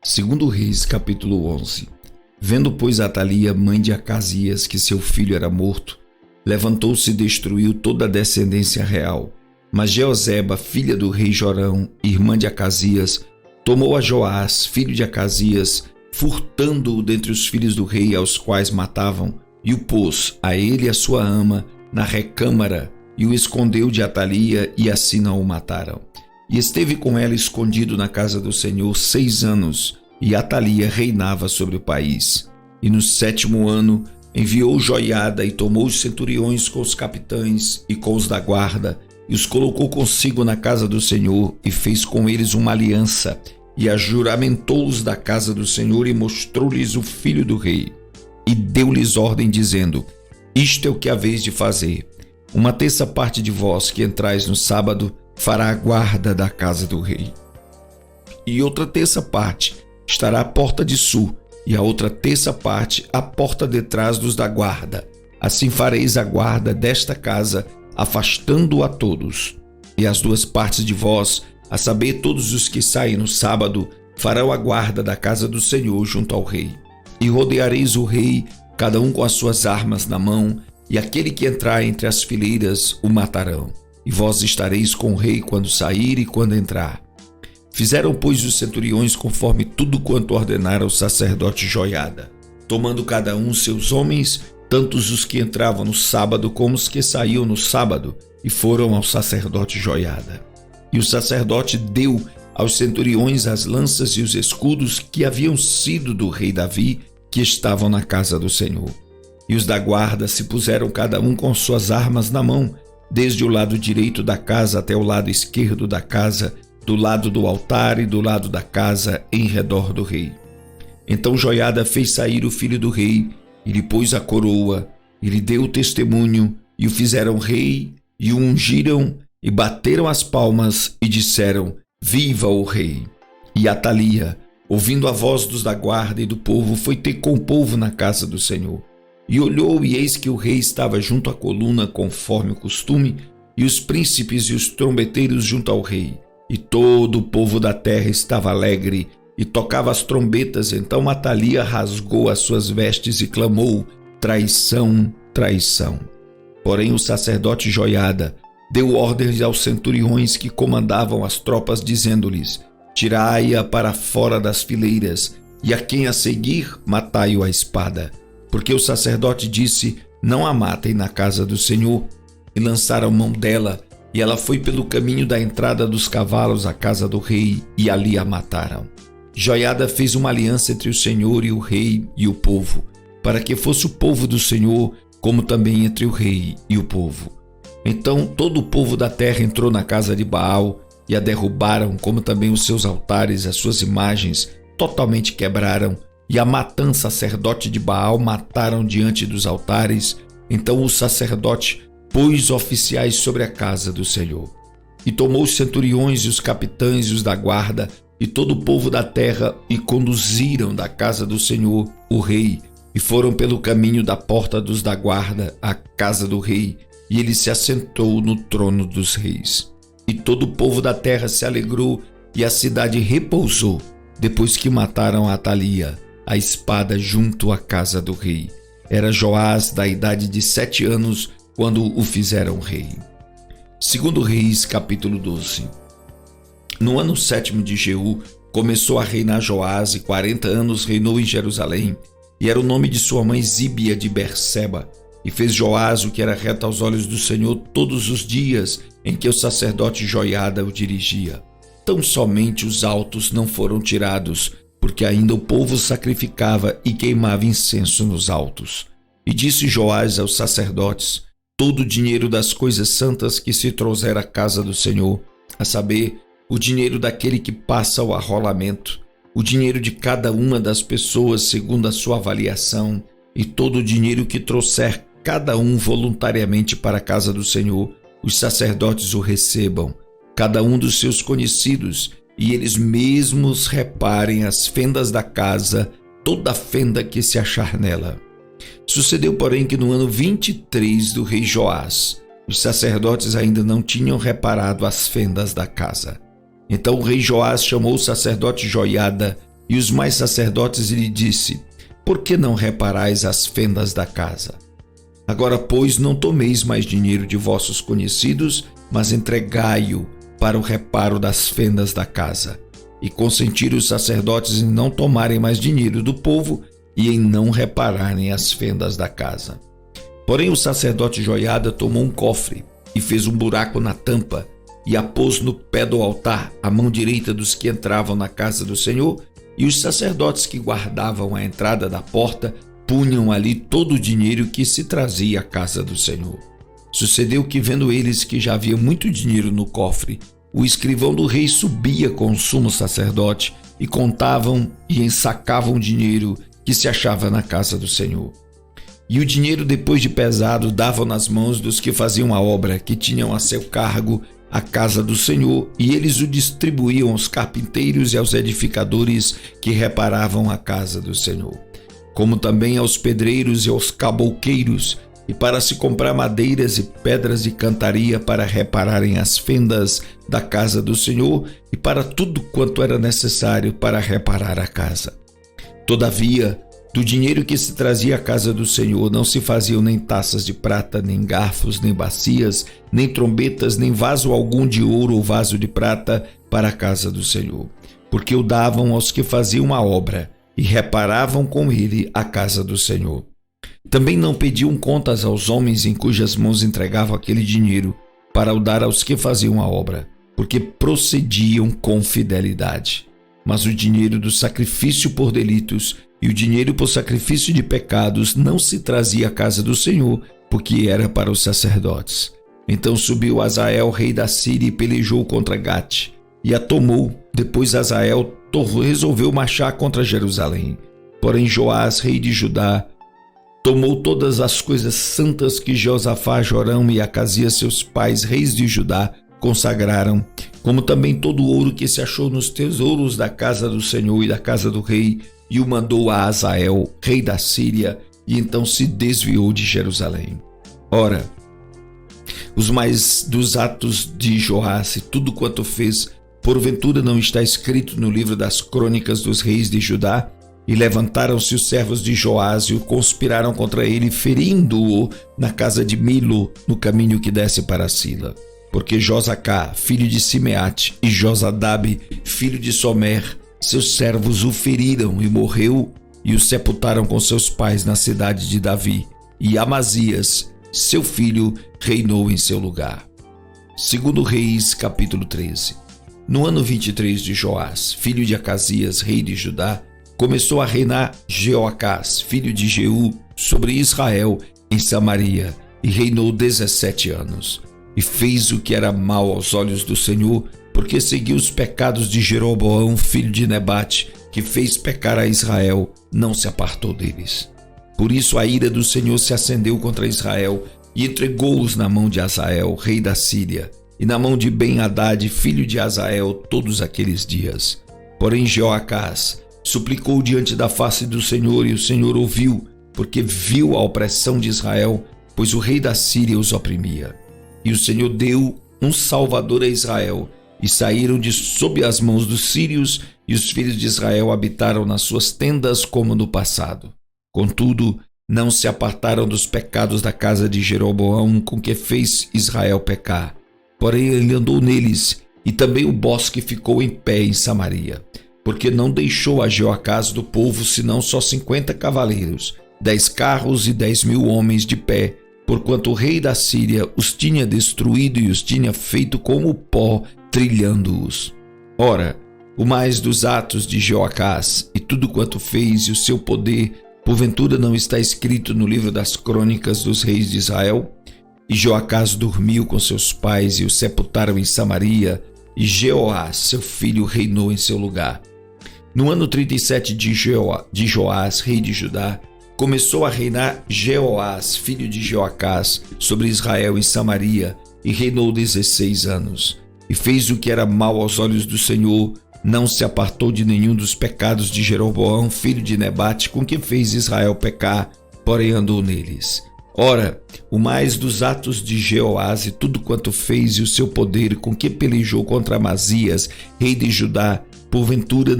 Segundo Reis, capítulo 11. Vendo, pois, Atalia, mãe de Acasias, que seu filho era morto, levantou-se e destruiu toda a descendência real. Mas Jeozeba, filha do rei Jorão, irmã de Acasias, tomou a Joás, filho de Acasias, furtando-o dentre os filhos do rei, aos quais matavam, e o pôs, a ele e a sua ama, na recâmara, e o escondeu de Atalia, e assim não o mataram. E esteve com ela escondido na casa do Senhor 6 anos, e Atalia reinava sobre o país. E no 7º ano enviou Joiada e tomou os centuriões com os capitães e com os da guarda, e os colocou consigo na casa do Senhor, e fez com eles uma aliança, e ajuramentou-os da casa do Senhor, e mostrou-lhes o filho do rei. E deu-lhes ordem, dizendo: Isto é o que haveis de fazer. 1/3 parte de vós que entrais no sábado fará a guarda da casa do rei. E outra 1/3 parte estará à porta de sul, e a outra 1/3 parte à porta detrás dos da guarda. Assim fareis a guarda desta casa, afastando-o a todos. E as 2 partes de vós, a saber, todos os que saem no sábado, farão a guarda da casa do Senhor junto ao rei. E rodeareis o rei, cada um com as suas armas na mão, e aquele que entrar entre as fileiras o matarão. E vós estareis com o rei quando sair e quando entrar. Fizeram, pois, os centuriões conforme tudo quanto ordenara o sacerdote Joiada, tomando cada um seus homens, tantos os que entravam no sábado como os que saíam no sábado, e foram ao sacerdote Joiada. E o sacerdote deu aos centuriões as lanças e os escudos que haviam sido do rei Davi, que estavam na casa do Senhor. E os da guarda se puseram cada um com suas armas na mão, desde o lado direito da casa até o lado esquerdo da casa, do lado do altar e do lado da casa, em redor do rei. Então Joiada fez sair o filho do rei, e lhe pôs a coroa, e lhe deu o testemunho, e o fizeram rei, e o ungiram, e bateram as palmas, e disseram: Viva o rei! E Atalia, ouvindo a voz dos da guarda e do povo, foi ter com o povo na casa do Senhor. E olhou, e eis que o rei estava junto à coluna, conforme o costume, e os príncipes e os trombeteiros junto ao rei. E todo o povo da terra estava alegre, e tocava as trombetas. Então Atalia rasgou as suas vestes e clamou: Traição, traição. Porém o sacerdote Joiada deu ordens aos centuriões que comandavam as tropas, dizendo-lhes: Tirai-a para fora das fileiras, e a quem a seguir, matai-o à espada. Porque o sacerdote disse: Não a matem na casa do Senhor. E lançaram mão dela, e ela foi pelo caminho da entrada dos cavalos à casa do rei, e ali a mataram. Joiada fez uma aliança entre o Senhor e o rei e o povo, para que fosse o povo do Senhor, como também entre o rei e o povo. Então todo o povo da terra entrou na casa de Baal, e a derrubaram, como também os seus altares, as suas imagens, totalmente quebraram, e a Matã, sacerdote de Baal, mataram diante dos altares. Então o sacerdote pôs oficiais sobre a casa do Senhor. E tomou os centuriões e os capitães e os da guarda e todo o povo da terra, e conduziram da casa do Senhor o rei, e foram pelo caminho da porta dos da guarda à casa do rei, e ele se assentou no trono dos reis. E todo o povo da terra se alegrou, e a cidade repousou, depois que mataram a Atalia, a espada junto à casa do rei. Era Joás da idade de 7 anos quando o fizeram rei. Segundo Reis, capítulo 12. No ano 7º de Jeú, começou a reinar Joás, e 40 anos reinou em Jerusalém, e era o nome de sua mãe Zíbia de Berseba. E fez Joás o que era reto aos olhos do Senhor todos os dias em que o sacerdote Joiada o dirigia. Tão somente os altos não foram tirados, porque ainda o povo sacrificava e queimava incenso nos altos. E disse Joás aos sacerdotes: Todo o dinheiro das coisas santas que se trouxer à casa do Senhor, a saber, o dinheiro daquele que passa o arrolamento, o dinheiro de cada uma das pessoas segundo a sua avaliação, e todo o dinheiro que trouxer cada um voluntariamente para a casa do Senhor, os sacerdotes o recebam, cada um dos seus conhecidos, e eles mesmos reparem as fendas da casa, toda a fenda que se achar nela. Sucedeu, porém, que no ano 23 do rei Joás, os sacerdotes ainda não tinham reparado as fendas da casa. Então o rei Joás chamou o sacerdote Joiada E os mais sacerdotes lhe disse: por que não reparais as fendas da casa? Agora, pois, não tomeis mais dinheiro de vossos conhecidos, mas entregai-o para o reparo das fendas da casa. E consentiram os sacerdotes em não tomarem mais dinheiro do povo e em não repararem as fendas da casa. Porém, o sacerdote Joiada tomou um cofre e fez um buraco na tampa e a pôs no pé do altar, à mão direita dos que entravam na casa do Senhor, e os sacerdotes que guardavam a entrada da porta punham ali todo o dinheiro que se trazia à casa do Senhor. Sucedeu que, vendo eles que já havia muito dinheiro no cofre, o escrivão do rei subia com o sumo sacerdote e contavam e ensacavam o dinheiro que se achava na casa do Senhor. E o dinheiro, depois de pesado, davam nas mãos dos que faziam a obra, que tinham a seu cargo a casa do Senhor, e eles o distribuíam aos carpinteiros e aos edificadores que reparavam a casa do Senhor, como também aos pedreiros e aos cabouqueiros, e para se comprar madeiras e pedras de cantaria para repararem as fendas da casa do Senhor e para tudo quanto era necessário para reparar a casa. Todavia, do dinheiro que se trazia à casa do Senhor não se faziam nem taças de prata, nem garfos, nem bacias, nem trombetas, nem vaso algum de ouro ou vaso de prata para a casa do Senhor, porque o davam aos que faziam a obra e reparavam com ele a casa do Senhor. Também não pediam contas aos homens em cujas mãos entregavam aquele dinheiro para o dar aos que faziam a obra, porque procediam com fidelidade. Mas o dinheiro do sacrifício por delitos e o dinheiro por sacrifício de pecados não se trazia à casa do Senhor, porque era para os sacerdotes. Então subiu Azael, rei da Síria, e pelejou contra Gate, e a tomou. Depois Azael resolveu marchar contra Jerusalém. Porém Joás, rei de Judá, tomou todas as coisas santas que Josafá, Jorão e Acasias, seus pais, reis de Judá, consagraram, como também todo o ouro que se achou nos tesouros da casa do Senhor e da casa do rei, e o mandou a Azael, rei da Síria, e então se desviou de Jerusalém. Ora, os mais dos atos de Joás e tudo quanto fez, porventura não está escrito no livro das crônicas dos reis de Judá? E levantaram-se os servos de Joás e o conspiraram contra ele, ferindo-o na casa de Milo, no caminho que desce para Sila. Porque Josacá, filho de Simeate, e Josadabe, filho de Somer, seus servos o feriram e morreu, e o sepultaram com seus pais na cidade de Davi. E Amazias, seu filho, reinou em seu lugar. Segundo Reis, capítulo 13. No ano 23 de Joás, filho de Acasias, rei de Judá, começou a reinar Jeoacás, filho de Jeú, sobre Israel em Samaria, e reinou 17 anos. E fez o que era mal aos olhos do Senhor, porque seguiu os pecados de Jeroboão, filho de Nebate, que fez pecar a Israel, não se apartou deles. Por isso a ira do Senhor se acendeu contra Israel, e entregou-os na mão de Azael, rei da Síria, e na mão de Ben-Hadad, filho de Azael, todos aqueles dias. Porém Jeoacás suplicou diante da face do Senhor, e o Senhor ouviu, porque viu a opressão de Israel, pois o rei da Síria os oprimia. E o Senhor deu um salvador a Israel, e saíram de sob as mãos dos sírios, e os filhos de Israel habitaram nas suas tendas como no passado. Contudo, não se apartaram dos pecados da casa de Jeroboão, com que fez Israel pecar. Porém ele andou neles, e também o bosque ficou em pé em Samaria, porque não deixou a Jeoacás do povo senão só 50 cavaleiros, 10 carros e 10.000 homens de pé, porquanto o rei da Síria os tinha destruído e os tinha feito como pó, trilhando-os. Ora, o mais dos atos de Jeoacás e tudo quanto fez e o seu poder, porventura não está escrito no livro das crônicas dos reis de Israel? E Jeoacás dormiu com seus pais e o sepultaram em Samaria, e Jeoás, seu filho, reinou em seu lugar. No ano 37 de Joás, rei de Judá, começou a reinar Jeoás, filho de Jeoacás, sobre Israel em Samaria, e reinou 16 anos. E fez o que era mal aos olhos do Senhor, não se apartou de nenhum dos pecados de Jeroboão, filho de Nebate, com que fez Israel pecar, porém andou neles. Ora, o mais dos atos de Jeoás e tudo quanto fez e o seu poder com que pelejou contra Amazias, rei de Judá, porventura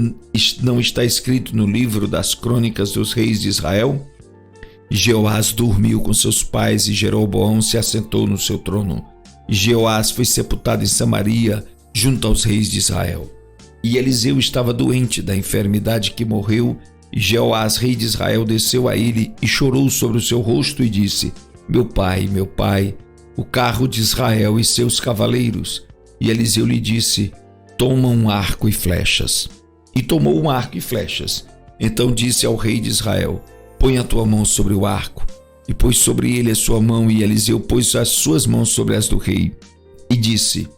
não está escrito no livro das crônicas dos reis de Israel? Jeoás dormiu com seus pais e Jeroboão se assentou no seu trono. Jeoás foi sepultado em Samaria, junto aos reis de Israel. E Eliseu estava doente da enfermidade que morreu, e Jeoás, rei de Israel, desceu a ele e chorou sobre o seu rosto e disse: meu pai, o carro de Israel e seus cavaleiros. E Eliseu lhe disse: toma um arco e flechas. E tomou um arco e flechas. Então disse ao rei de Israel: põe a tua mão sobre o arco. E pôs sobre ele a sua mão, e Eliseu pôs as suas mãos sobre as do rei. E disse: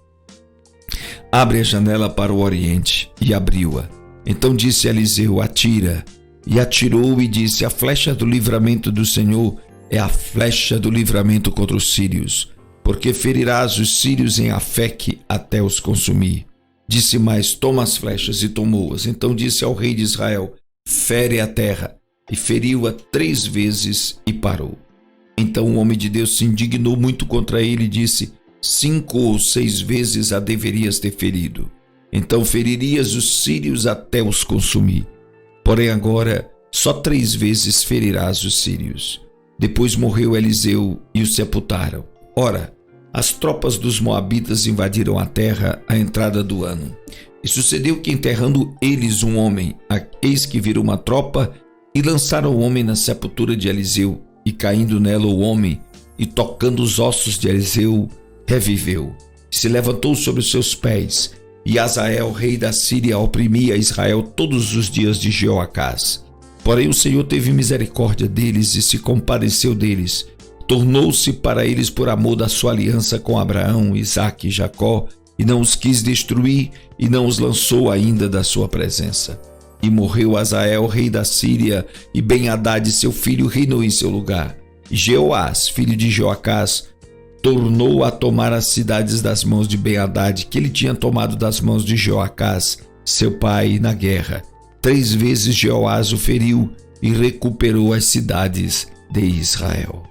abre a janela para o oriente. E abriu-a. Então disse Eliseu: atira. E atirou e disse: a flecha do livramento do Senhor é a flecha do livramento contra os sírios, porque ferirás os sírios em Afeque até os consumir. Disse mais: toma as flechas, e tomou-as. Então disse ao rei de Israel: fere a terra. E feriu-a 3 vezes e parou. Então o homem de Deus se indignou muito contra ele e disse: 5 ou 6 vezes a deverias ter ferido. Então feririas os sírios até os consumir. Porém agora só 3 vezes ferirás os sírios. Depois morreu Eliseu e o sepultaram. Ora, as tropas dos moabitas invadiram a terra à entrada do ano. E sucedeu que, enterrando eles um homem, eis que viram uma tropa e lançaram o homem na sepultura de Eliseu. E caindo nela o homem, e tocando os ossos de Eliseu, reviveu. Se levantou sobre os seus pés. E Azael, rei da Síria, oprimia Israel todos os dias de Jeoacás. Porém o Senhor teve misericórdia deles e se compadeceu deles. Tornou-se para eles por amor da sua aliança com Abraão, Isaque e Jacó, e não os quis destruir, e não os lançou ainda da sua presença. E morreu Azael, rei da Síria, e Ben-Hadad, seu filho, reinou em seu lugar. E Jeoás, filho de Joacás, tornou a tomar as cidades das mãos de Ben-Hadad, que ele tinha tomado das mãos de Joacás, seu pai, na guerra. 3 vezes Jeoás o feriu e recuperou as cidades de Israel.